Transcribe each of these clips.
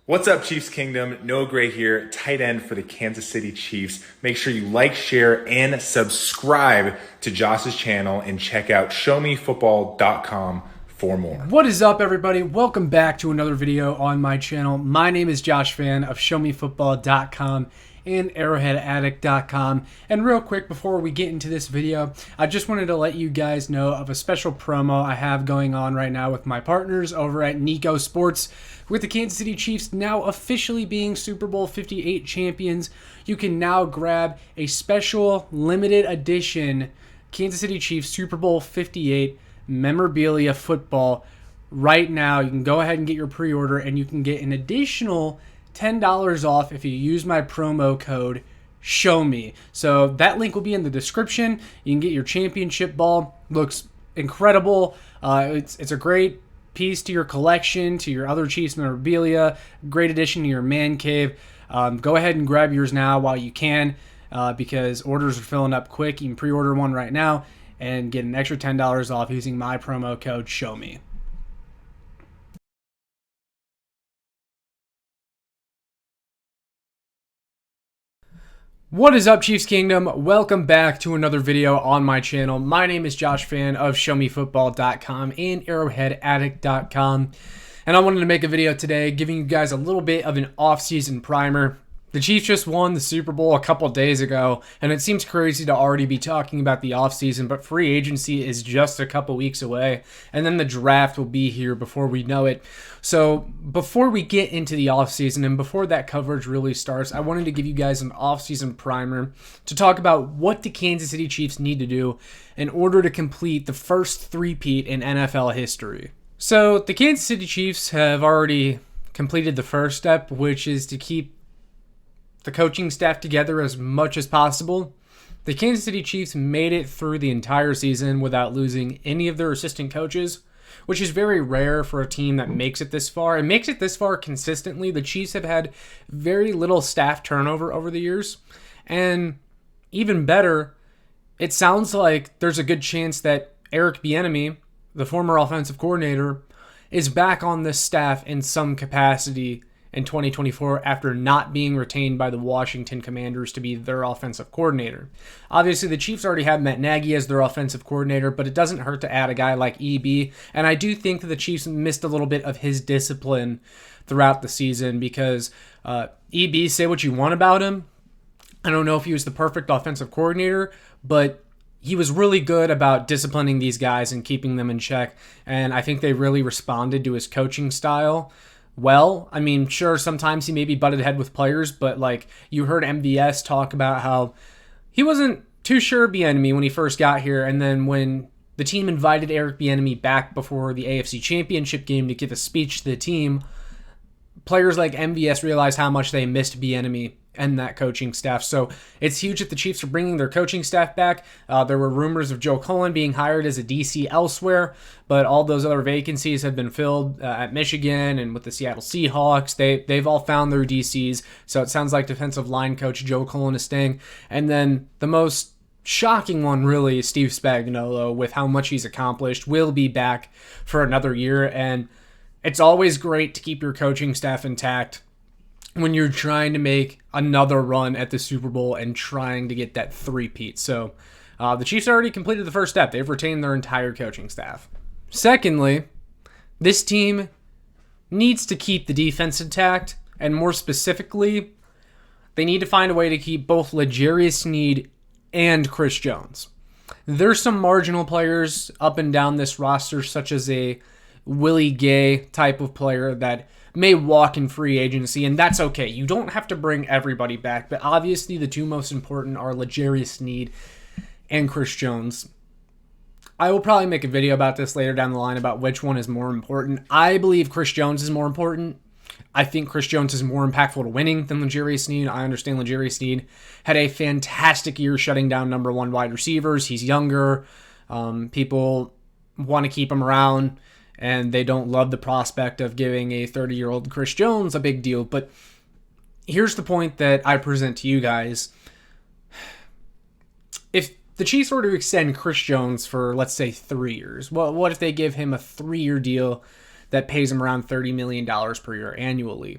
What's up, Chiefs Kingdom? Noah Gray here, tight end for the Kansas City Chiefs. Make sure you like, share, and subscribe to Josh's channel and check out showmefootball.com for more. What is up, everybody? Welcome back to another video on my channel. My name is Josh Fan of showmefootball.com and arrowheadaddict.com. And real quick, before we get into this video, I just wanted to let you guys know of a special promo I have going on right now with my partners over at Nico Sports. With the Kansas City Chiefs now officially being Super Bowl 58 champions, you can now grab a special limited edition Kansas City Chiefs Super Bowl 58 memorabilia football right now. You can go ahead and get your pre-order, and you can get an additional $10 off if you use my promo code SHOWME. So that link will be in the description. You can get your championship ball. Looks incredible. It's a great piece to your collection, to your other Chiefs memorabilia. Great addition to your man cave. Go ahead and grab yours now while you can, because orders are filling up quick. You can pre-order one right now and get an extra $10 off using my promo code SHOWME. What is up, Chiefs Kingdom? Welcome back to another video on my channel. My name is Josh Fan of showmefootball.com and arrowheadaddict.com. And I wanted to make a video today giving you guys a little bit of an off-season primer. The Chiefs just won the Super Bowl a couple days ago, and it seems crazy to already be talking about the offseason, but free agency is just a couple weeks away, and then the draft will be here before we know it. So before we get into the offseason and before that coverage really starts, I wanted to give you guys an offseason primer to talk about what the Kansas City Chiefs need to do in order to complete the first three-peat in NFL history. So the Kansas City Chiefs have already completed the first step, which is to keep the coaching staff together as much as possible. The Kansas City Chiefs made it through the entire season without losing any of their assistant coaches, which is very rare for a team that makes it this far. And makes it this far consistently. The Chiefs have had very little staff turnover over the years. And even better, it sounds like there's a good chance that Eric Bieniemy, the former offensive coordinator, is back on this staff in some capacity in 2024 after not being retained by the Washington Commanders to be their offensive coordinator. Obviously, the Chiefs already have Matt Nagy as their offensive coordinator, but it doesn't hurt to add a guy like EB. And I do think that the Chiefs missed a little bit of his discipline throughout the season because EB, say what you want about him, I don't know if he was the perfect offensive coordinator, but he was really good about disciplining these guys and keeping them in check. And I think they really responded to his coaching style well. I mean, sure, sometimes he maybe butted head with players, but like you heard MVS talk about how he wasn't too sure of Bieniemy when he first got here, and then when the team invited Eric Bieniemy back before the AFC Championship game to give a speech to the team, players like MVS realized how much they missed Bieniemy and that coaching staff. So it's huge that the Chiefs are bringing their coaching staff back. There were rumors of Joe Cullen being hired as a DC elsewhere, but all those other vacancies have been filled at Michigan and with the Seattle Seahawks. They've all found their DCs. So it sounds like defensive line coach Joe Cullen is staying. And then the most shocking one really is Steve Spagnuolo, with how much he's accomplished, will be back for another year. And it's always great to keep your coaching staff intact when you're trying to make another run at the Super Bowl and trying to get that three-peat. So the Chiefs already completed the first step. They've retained their entire coaching staff. Secondly, this team needs to keep the defense intact, and more specifically, they need to find a way to keep both L'Jarius Sneed and Chris Jones. There's some marginal players up and down this roster, such as a Willie Gay type of player that may walk in free agency, and that's okay. You don't have to bring everybody back, but obviously the two most important are L'Jarius Sneed and Chris Jones. I will probably make a video about this later down the line about which one is more important. I believe Chris Jones is more important. I think Chris Jones is more impactful to winning than L'Jarius Sneed. I understand L'Jarius Sneed had a fantastic year shutting down number one wide receivers. He's younger. People want to keep him around, and they don't love the prospect of giving a 30-year-old Chris Jones a big deal. But here's the point that I present to you guys. If the Chiefs were to extend Chris Jones for, let's say, 3 years, what if they give him a 3-year deal that pays him around $30 million per year annually?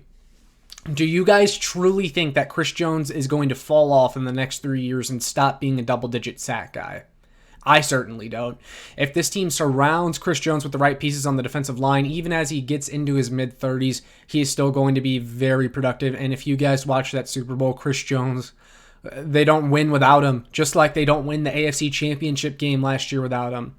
Do you guys truly think that Chris Jones is going to fall off in the next 3 years and stop being a double-digit sack guy? I certainly don't. If this team surrounds Chris Jones with the right pieces on the defensive line, even as he gets into his mid-30s, he is still going to be very productive. And if you guys watch that Super Bowl, Chris Jones, they don't win without him, just like they don't win the AFC Championship game last year without him.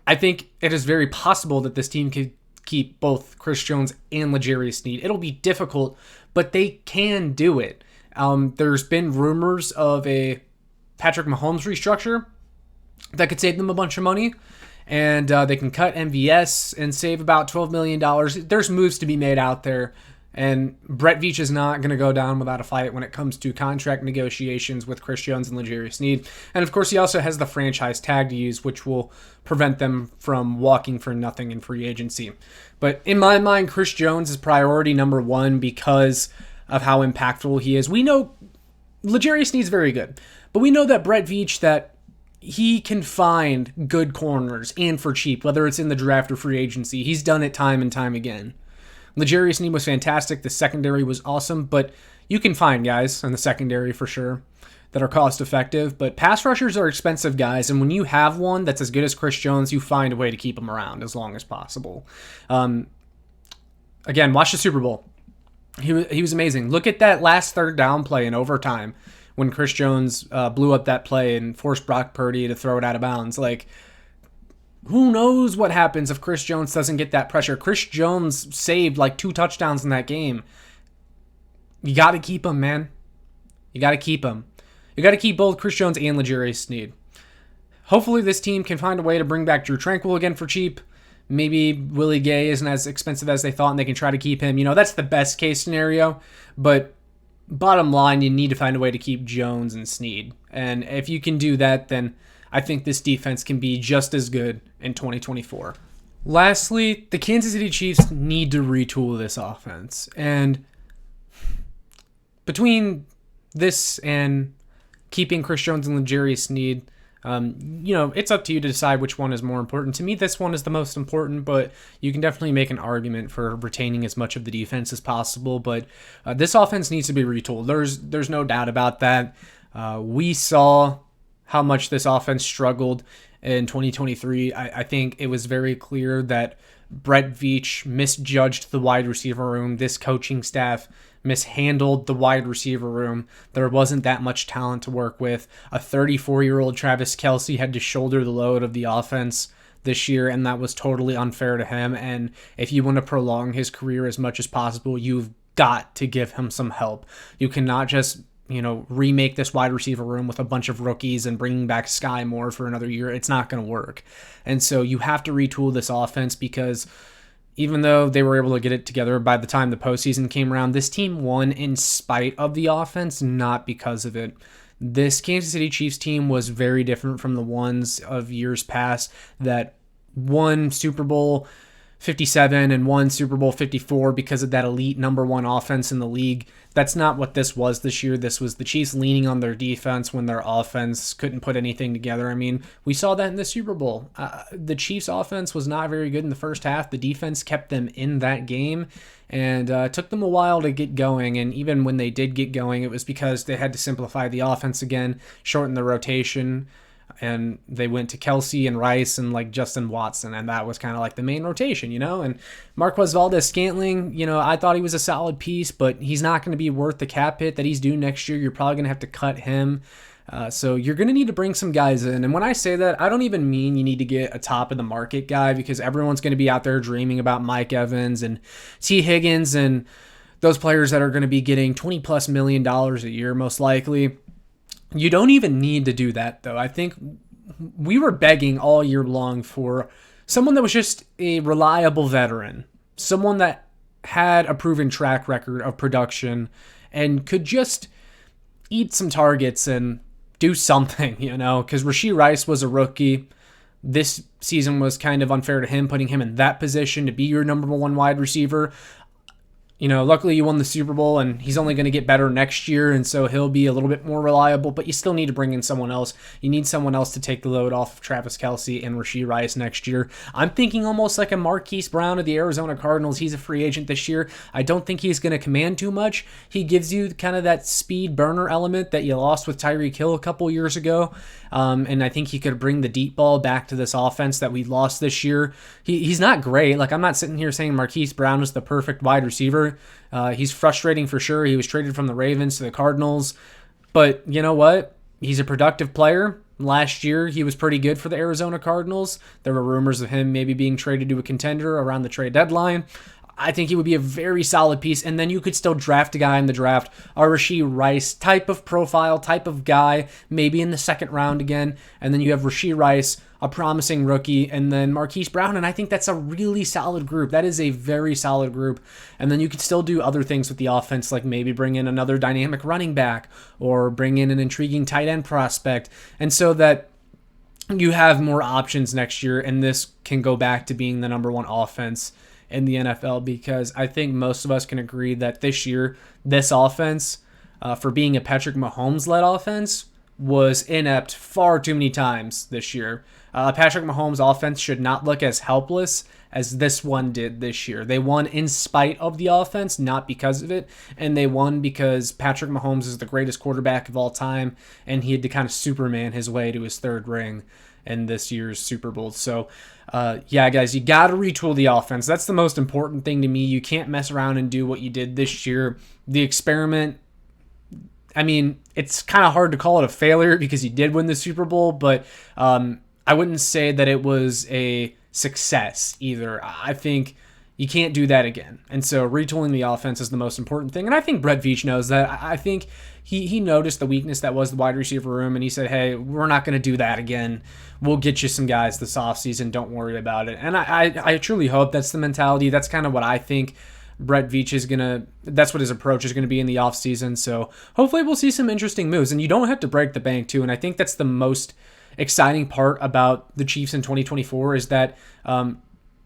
I think it is very possible that this team could keep both Chris Jones and L'Jarius Sneed. It'll be difficult, but they can do it. There's been rumors of a Patrick Mahomes restructure that could save them a bunch of money, and they can cut MVS and save about $12 million. There's moves to be made out there, and Brett Veach is not going to go down without a fight when it comes to contract negotiations with Chris Jones and L'Jarius Sneed. And of course, he also has the franchise tag to use, which will prevent them from walking for nothing in free agency. But in my mind, Chris Jones is priority number one because of how impactful he is. We know L'Jarius Sneed's very good, but we know that Brett Veach, that he can find good corners and for cheap, whether it's in the draft or free agency. He's done it time and time again. L'Jarius Sneed was fantastic. The secondary was awesome, but you can find guys in the secondary for sure that are cost effective. But pass rushers are expensive guys, and when you have one that's as good as Chris Jones, you find a way to keep him around as long as possible. Again, watch the Super Bowl. He was amazing. Look at that last third down play in overtime when Chris Jones blew up that play and forced Brock Purdy to throw it out of bounds. Like, who knows what happens if Chris Jones doesn't get that pressure? Chris Jones saved like 2 touchdowns in that game. You got to keep him, man. You got to keep him. You got to keep both Chris Jones and L'Jarius Sneed. Hopefully this team can find a way to bring back Drew Tranquill again for cheap. Maybe Willie Gay isn't as expensive as they thought and they can try to keep him. You know, that's the best case scenario. But bottom line, you need to find a way to keep Jones and Sneed. And if you can do that, then I think this defense can be just as good in 2024. Lastly, the Kansas City Chiefs need to retool this offense. And between this and keeping Chris Jones and L'Jarius Sneed, it's up to you to decide which one is more important. To me, this one is the most important, but you can definitely make an argument for retaining as much of the defense as possible. But this offense needs to be retooled. There's no doubt about that. We saw how much this offense struggled in 2023. I think it was very clear that Brett Veach misjudged the wide receiver room. This coaching staff mishandled the wide receiver room. There wasn't that much talent to work with. A 34-year-old Travis Kelce had to shoulder the load of the offense this year, and that was totally unfair to him. And if you want to prolong his career as much as possible, you've got to give him some help. You cannot just remake this wide receiver room with a bunch of rookies and bringing back Sky Moore for another year. It's not going to work. And so you have to retool this offense, because even though they were able to get it together by the time the postseason came around, this team won in spite of the offense, not because of it. This Kansas City Chiefs team was very different from the ones of years past that won Super Bowl 57 and won Super Bowl 54 because of that elite number one offense in the league. That's not what this was this year. This was the Chiefs leaning on their defense when their offense couldn't put anything together. I mean, we saw that in the Super Bowl. The Chiefs offense was not very good in the first half. The defense kept them in that game, and it took them a while to get going. And even when they did get going, it was because they had to simplify the offense again, shorten the rotation, and they went to Kelce and Rice and like Justin Watson, and that was kind of like the main rotation, And Marquez Valdes-Scantling, I thought he was a solid piece, but he's not going to be worth the cap hit that he's due next year. You're probably going to have to cut him. So you're going to need to bring some guys in. And when I say that, I don't even mean you need to get a top of the market guy, because everyone's going to be out there dreaming about Mike Evans and T. Higgins and those players that are going to be getting $20+ million a year, most likely. You don't even need to do that, though. I think we were begging all year long for someone that was just a reliable veteran, someone that had a proven track record of production and could just eat some targets and do something, because Rashee Rice was a rookie. This season was kind of unfair to him, putting him in that position to be your number one wide receiver. luckily you won the Super Bowl, and he's only going to get better next year, and so he'll be a little bit more reliable, but you still need to bring in someone else. You need someone else to take the load off of Travis Kelce and Rashee Rice next year. I'm thinking almost like a Marquise Brown of the Arizona Cardinals. He's a free agent this year. I don't think he's going to command too much. He gives you kind of that speed burner element that you lost with Tyreek Hill a couple years ago, and I think he could bring the deep ball back to this offense that we lost this year. He's not great. Like, I'm not sitting here saying Marquise Brown is the perfect wide receiver. He's frustrating for sure. He was traded from the Ravens to the Cardinals. But you know what? He's a productive player. Last year, he was pretty good for the Arizona Cardinals. There were rumors of him maybe being traded to a contender around the trade deadline. I think he would be a very solid piece, and then you could still draft a guy in the draft, a Rashee Rice type of profile, type of guy, maybe in the second round again, and then you have Rashee Rice, a promising rookie, and then Marquise Brown, and I think that's a really solid group. That is a very solid group, and then you could still do other things with the offense, like maybe bring in another dynamic running back, or bring in an intriguing tight end prospect, and so that you have more options next year, and this can go back to being the number one offense in the NFL, because I think most of us can agree that this year, this offense, for being a Patrick Mahomes-led offense, was inept far too many times this year. Patrick Mahomes' offense should not look as helpless as this one did this year. They won in spite of the offense, not because of it, and they won because Patrick Mahomes is the greatest quarterback of all time, and he had to kind of Superman his way to his third ring in this year's Super Bowl. So, yeah, guys, you got to retool the offense. That's the most important thing to me. You can't mess around and do what you did this year. The experiment, I mean, it's kind of hard to call it a failure because you did win the Super Bowl, but I wouldn't say that it was a success either. I think you can't do that again. And so retooling the offense is the most important thing. And I think Brett Veach knows that. I think he noticed the weakness that was the wide receiver room, and he said, hey, we're not going to do that again. We'll get you some guys this offseason. Don't worry about it. And I truly hope that's the mentality. That's kind of what I think Brett Veach is going to, that's what his approach is going to be in the offseason. So hopefully we'll see some interesting moves. And you don't have to break the bank too. And I think that's the most exciting part about the Chiefs in 2024 is that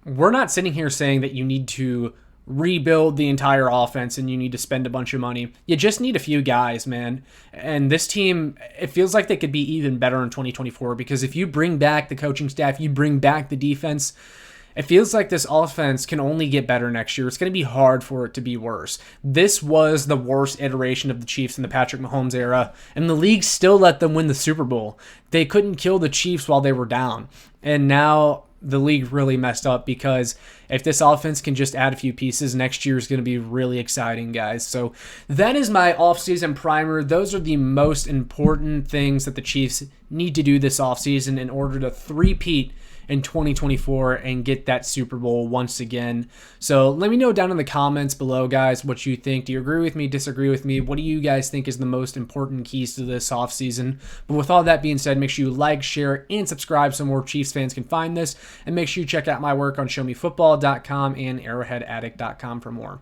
we're not sitting here saying that you need to rebuild the entire offense and you need to spend a bunch of money. You just need a few guys, man. And this team, it feels like they could be even better in 2024 because if you bring back the coaching staff, you bring back the defense, it feels like this offense can only get better next year. It's going to be hard for it to be worse. This was the worst iteration of the Chiefs in the Patrick Mahomes era, and the league still let them win the Super Bowl. They couldn't kill the Chiefs while they were down. And now the league really messed up because if this offense can just add a few pieces, next year is going to be really exciting, guys. So that is my offseason primer. Those are the most important things that the Chiefs need to do this offseason in order to three-peat in 2024 and get that Super Bowl once again. So let me know down in the comments below, guys, what you think. Do you agree with me, disagree with me? What do you guys think is the most important keys to this offseason? But with all that being said, make sure you like, share, and subscribe so more Chiefs fans can find this. And make sure you check out my work on showmefootball.com and arrowheadaddict.com for more.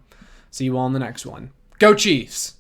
See you all in the next one. Go Chiefs!